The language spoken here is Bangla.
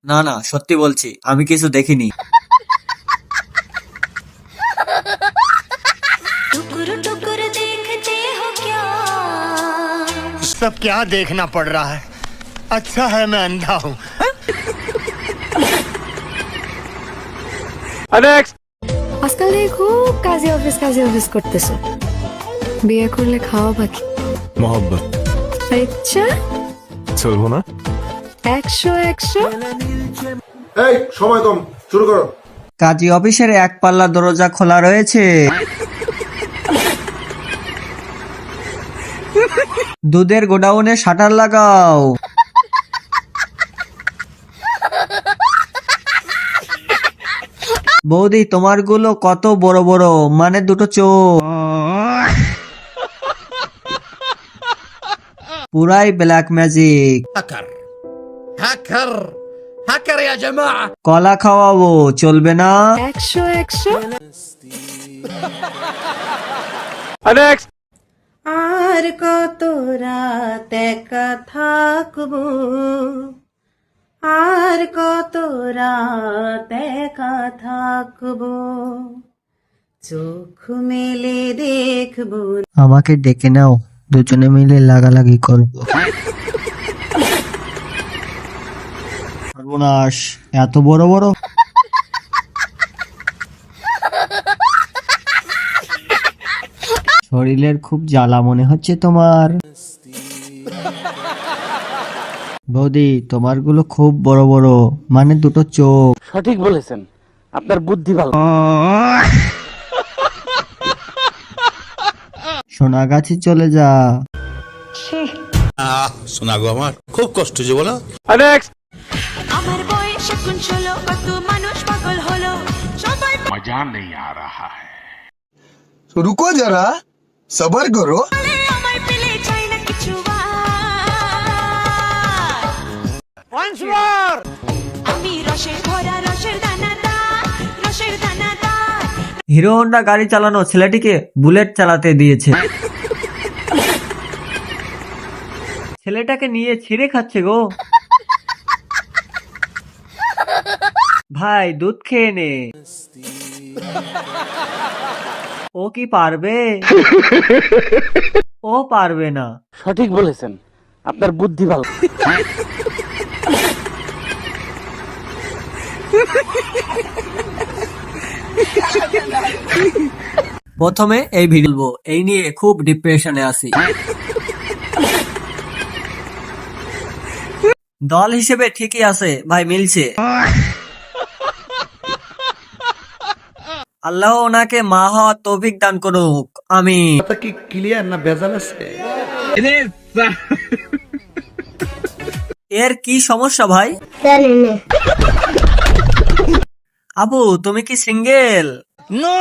না না, সত্যি বলছি, আমি কিছু দেখিনি। टुकुर टुकुर देखते हो क्या? सब क्या देखना पड़ रहा है। अच्छा है मैं अंधा हूँ। আজকাল দেখি খুব কাজে অফিস করতেছো। বিয়ে করলে খাওয়া বাকি मोहब्बत আচ্ছা চলবো না 100 এই সময় কম, শুরু করো। কাজী অফিসের এক পাল্লা দরজা খোলা রয়েছে। দুধের গোডাউনে শাটার লাগাও। বৌদি, তোমার গুলো কত বড় বড়, মানে দুটো চোখ। পুরাই ব্ল্যাক ম্যাজিক। কলা খাওয়াবো, চলবে না? 100 আর কত রাত একা থাকবো, আর কত রাত একা থাকবো, চোখ মেলে দেখবো। আমাকে ডেকে নাও, দুজনে মিলে লাগালাগি করবো। সর্বনাশ, এত বড় বড়। শরীরের খুব জ্বালা মনে হচ্ছে তোমার। বৌদি, তোমার গুলো খুব বড় বড়, মানে দুটো চোখ। সঠিক বলেছেন, আপনার বুদ্ধি ভালো। সোনাগাছি চলে যা। শোনা গো, আমার খুব কষ্ট যে বলো। আমার বয়স এখন 16, কত মানুষ পাগল হলো, সবাই রুকো যারা, সবার করো। বলে আমায় পেলে চাই না কিছু আর। আমি রসের ভরা, রসের দানাদার, রসের দানাদার। হিরো হোন্ডা গাড়ি চালানো ছেলেটিকে বুলেট চালাতে দিয়েছে। ছেলেটাকে নিয়ে ছিঁড়ে খাচ্ছে গো। ভাই, দুধ খেয়ে নে। ও কি পারবে? ও পারবে না। সঠিক বলেছেন, আপনার বুদ্ধি ভালো। প্রথমে এই ভিডিও বলবো, এই নিয়ে খুব ডিপ্রেশনে আছি। দল হিসেবে ঠিকই আছে ভাই, মিলছে। আল্লাহ ওনাকে মা হওয়ার তৌফিক দান করুক, আমিন। কি ক্লিয়ার না ভেজাল আছে? এর কি সমস্যা ভাই? আপু, তুমি কি সিঙ্গেল? নো